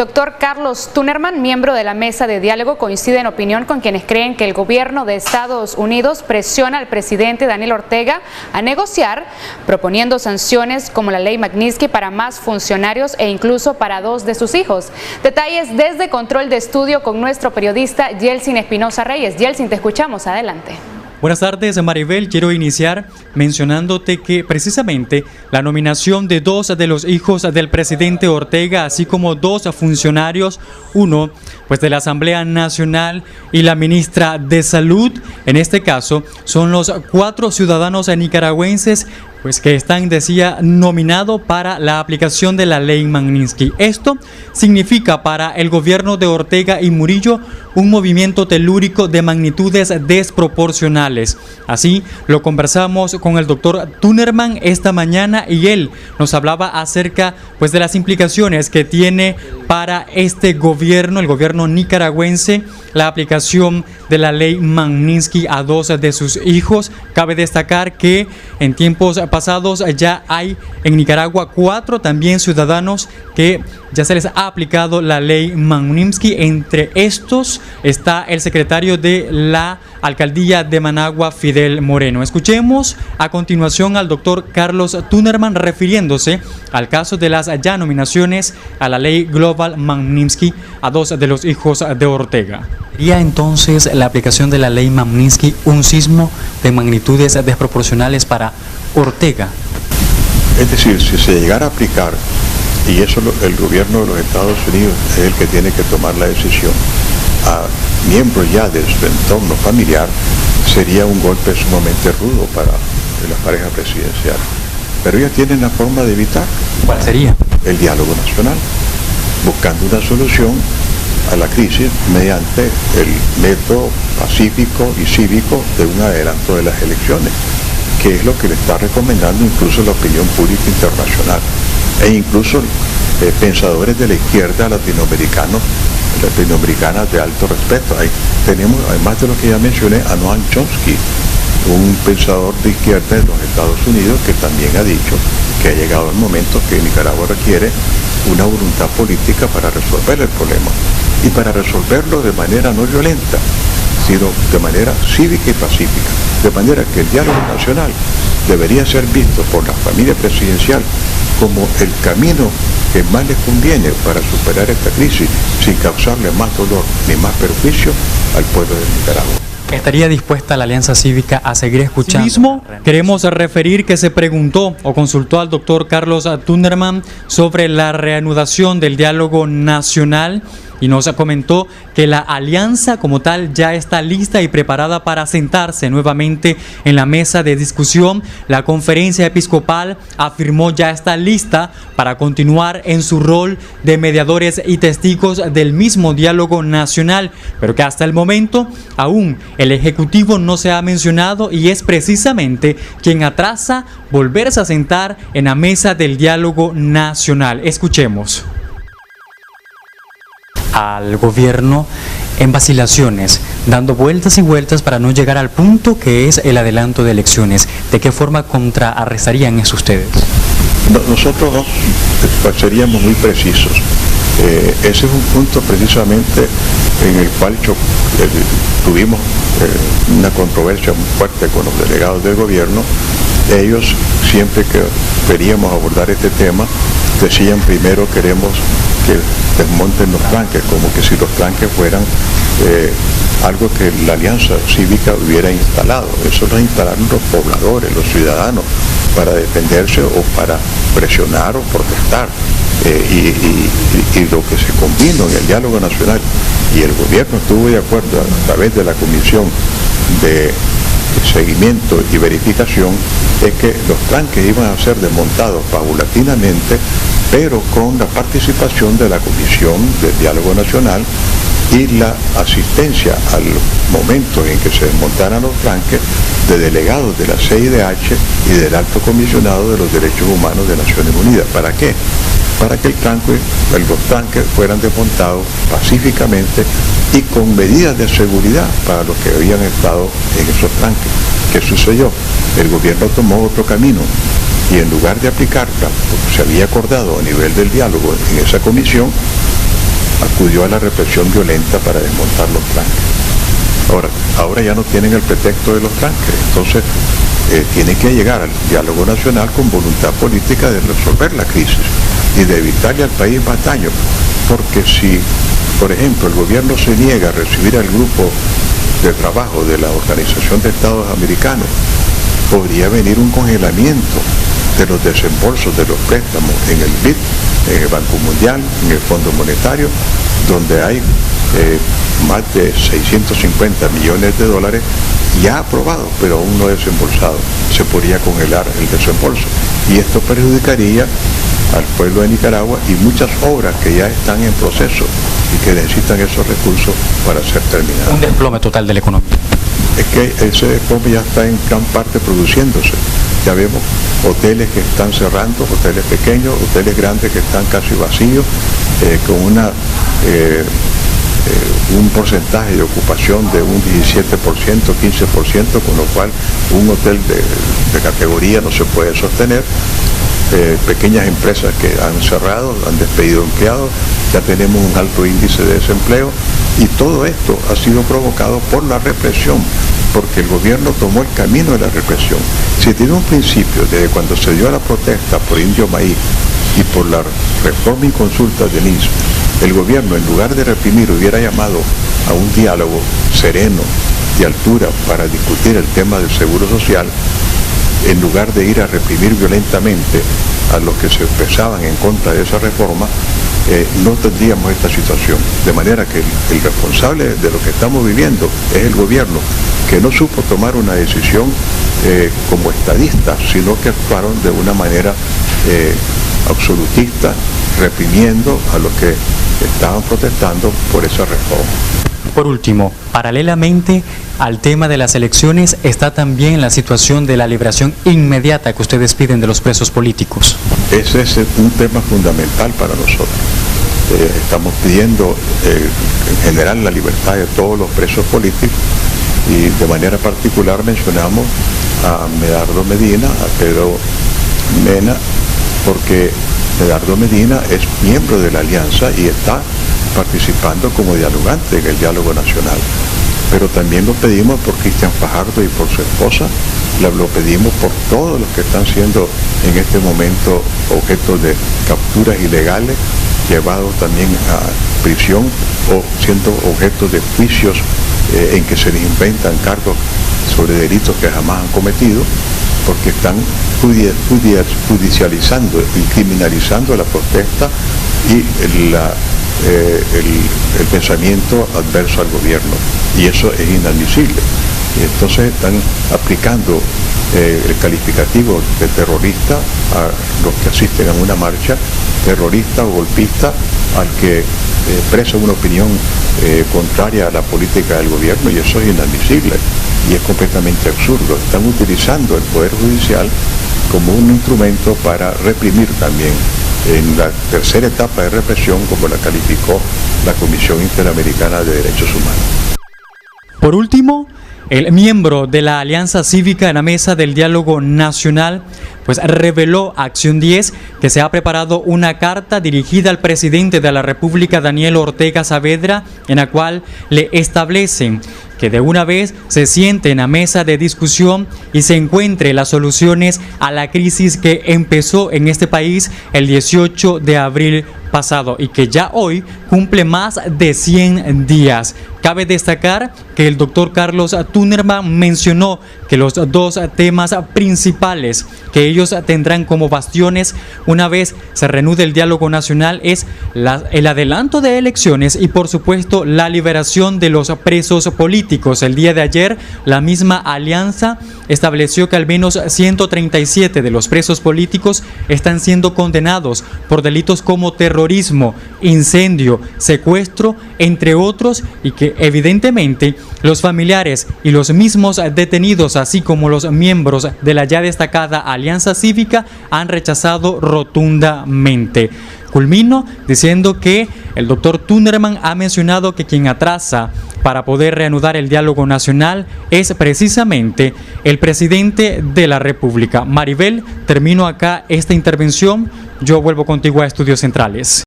Doctor Carlos Tunerman, miembro de la mesa de diálogo, coincide en opinión con quienes creen que el gobierno de Estados Unidos presiona al presidente Daniel Ortega a negociar, proponiendo sanciones como la ley Magnitsky para más funcionarios e incluso para 2 de sus hijos. Detalles desde Control de Estudio con nuestro periodista Yeltsin Espinosa Reyes. Yeltsin, te escuchamos, adelante. Buenas tardes, Maribel. Quiero iniciar mencionándote que precisamente la nominación de 2 de los hijos del presidente Ortega, así como 2 funcionarios, uno pues de la Asamblea Nacional y la ministra de Salud, en este caso son los 4 ciudadanos nicaragüenses pues que están, decía, nominados para la aplicación de la ley Magnitsky. Esto significa para el gobierno de Ortega y Murillo un movimiento telúrico de magnitudes desproporcionales. Así lo conversamos con el doctor Tunerman esta mañana y él nos hablaba acerca pues de las implicaciones que tiene para este gobierno, el gobierno nicaragüense, la aplicación de la ley Magnitsky a 2 de sus hijos. Cabe destacar que en tiempos pasados ya hay en Nicaragua 4 también ciudadanos que ya se les ha aplicado la ley Magnitsky. Entre estos está el secretario de la alcaldía de Managua, Fidel Moreno. Escuchemos a continuación al doctor Carlos Tunerman refiriéndose al caso de las ya nominaciones a la ley Global Magnitsky a 2 de los hijos de Ortega. ¿Sería entonces la aplicación de la ley Magnitsky un sismo de magnitudes desproporcionales para Ortega? Es decir, si se llegara a aplicar, y eso el gobierno de los Estados Unidos es el que tiene que tomar la decisión, a miembros ya de su entorno familiar, sería un golpe sumamente rudo para la pareja presidencial. Pero ellos tienen la forma de evitar. ¿Cuál sería? El diálogo nacional, buscando una solución a la crisis mediante el método pacífico y cívico de un adelanto de las elecciones, que es lo que le está recomendando incluso la opinión pública internacional e incluso pensadores de la izquierda latinoamericanas de alto respeto. Ahí tenemos, además de lo que ya mencioné, a Noam Chomsky, un pensador de izquierda de los Estados Unidos, que también ha dicho que ha llegado el momento que Nicaragua requiere una voluntad política para resolver el problema y para resolverlo de manera no violenta, sino de manera cívica y pacífica, de manera que el diálogo nacional debería ser visto por la familia presidencial como el camino que más les conviene para superar esta crisis sin causarle más dolor ni más perjuicio al pueblo de Nicaragua. ¿Estaría dispuesta la Alianza Cívica a seguir escuchando? Asimismo, queremos referir que se preguntó o consultó al doctor Carlos Tunerman sobre la reanudación del diálogo nacional y nos comentó que la alianza como tal ya está lista y preparada para sentarse nuevamente en la mesa de discusión. La conferencia episcopal afirmó ya está lista para continuar en su rol de mediadores y testigos del mismo diálogo nacional, pero que hasta el momento aún el Ejecutivo no se ha mencionado y es precisamente quien atrasa volverse a sentar en la mesa del diálogo nacional. Escuchemos al gobierno en vacilaciones, dando vueltas y vueltas para no llegar al punto que es el adelanto de elecciones. ¿De qué forma contrarrestarían eso ustedes? Nosotros seríamos muy precisos. Ese es un punto precisamente en el cual tuvimos una controversia muy fuerte con los delegados del gobierno. Ellos, siempre que queríamos abordar este tema, decían primero queremos que desmonten los tranques, como que si los tranques fueran algo que la Alianza Cívica hubiera instalado. Eso lo instalaron los pobladores, los ciudadanos, para defenderse o para presionar o protestar. Y lo que se convino en el diálogo nacional, y el gobierno estuvo de acuerdo a través de la Comisión de Seguimiento y Verificación, es que los tranques iban a ser desmontados paulatinamente, pero con la participación de la Comisión del Diálogo Nacional y la asistencia al momento en que se desmontaran los tranques de delegados de la CIDH y del Alto Comisionado de los Derechos Humanos de Naciones Unidas. ¿Para qué? Para que los tanques fueran desmontados pacíficamente y con medidas de seguridad para los que habían estado en esos tanques. ¿Qué sucedió? El gobierno tomó otro camino y en lugar de aplicarla, porque se había acordado a nivel del diálogo en esa comisión, acudió a la represión violenta para desmontar los tranques. Ahora ya no tienen el pretexto de los tranques, entonces tienen que llegar al diálogo nacional con voluntad política de resolver la crisis y de evitarle al país más daño, porque si, por ejemplo, el gobierno se niega a recibir al grupo de trabajo de la Organización de Estados Americanos, podría venir un congelamiento de los desembolsos de los préstamos en el BID, en el Banco Mundial, en el Fondo Monetario, donde hay más de 650 millones de dólares ya aprobados, pero aún no desembolsados. Se podría congelar el desembolso y esto perjudicaría al pueblo de Nicaragua y muchas obras que ya están en proceso y que necesitan esos recursos para ser terminadas. Un desplome total de la economía. Es que ese desplome ya está en gran parte produciéndose. Ya vemos hoteles que están cerrando, hoteles pequeños, hoteles grandes que están casi vacíos, con un porcentaje de ocupación de un 17%, 15%, con lo cual un hotel de categoría no se puede sostener. Pequeñas empresas que han cerrado, han despedido empleados, ya tenemos un alto índice de desempleo y todo esto ha sido provocado por la represión, porque el gobierno tomó el camino de la represión. Si tiene un principio, desde cuando se dio la protesta por Indio Maíz y por la reforma y consulta de NIS, el gobierno, en lugar de reprimir, hubiera llamado a un diálogo sereno, de altura, para discutir el tema del seguro social, en lugar de ir a reprimir violentamente a los que se expresaban en contra de esa reforma, no tendríamos esta situación. De manera que el responsable de lo que estamos viviendo es el gobierno, que no supo tomar una decisión como estadista, sino que actuaron de una manera absolutista, reprimiendo a los que estaban protestando por esa reforma. Por último, paralelamente al tema de las elecciones está también la situación de la liberación inmediata que ustedes piden de los presos políticos. Ese es un tema fundamental para nosotros. Estamos pidiendo en general la libertad de todos los presos políticos y de manera particular mencionamos a Medardo Medina, a Pedro Mena, porque Medardo Medina es miembro de la alianza y está participando como dialogante en el diálogo nacional. Pero también lo pedimos por Cristian Fajardo y por su esposa, lo pedimos por todos los que están siendo en este momento objeto de capturas ilegales, llevados también a prisión o siendo objeto de juicios en que se les inventan cargos sobre delitos que jamás han cometido, porque están judicializando y criminalizando la protesta y el pensamiento adverso al gobierno, y eso es inadmisible. Y entonces están aplicando el calificativo de terrorista a los que asisten a una marcha, terrorista o golpista al que expresa una opinión contraria a la política del gobierno, y eso es inadmisible y es completamente absurdo. Están utilizando el Poder Judicial como un instrumento para reprimir también en la tercera etapa de represión, como la calificó la Comisión Interamericana de Derechos Humanos. Por último, el miembro de la Alianza Cívica en la Mesa del Diálogo Nacional pues reveló a Acción 10 que se ha preparado una carta dirigida al presidente de la República, Daniel Ortega Saavedra, en la cual le establecen que de una vez se siente en la mesa de discusión y se encuentre las soluciones a la crisis que empezó en este país el 18 de abril pasado y que ya hoy cumple más de 100 días. Cabe destacar que el doctor Carlos Tunerman mencionó que los dos temas principales que ellos tendrán como bastiones una vez se reanude el diálogo nacional es el adelanto de elecciones y por supuesto la liberación de los presos políticos. El día de ayer la misma alianza estableció que al menos 137 de los presos políticos están siendo condenados por delitos como terrorismo, incendio, secuestro, entre otros, y que evidentemente los familiares y los mismos detenidos, así como los miembros de la ya destacada Alianza Cívica, han rechazado rotundamente. Culmino diciendo que el doctor Tunerman ha mencionado que quien atrasa para poder reanudar el diálogo nacional es precisamente el presidente de la República. Maribel, termino acá esta intervención. Yo vuelvo contigo a Estudios Centrales.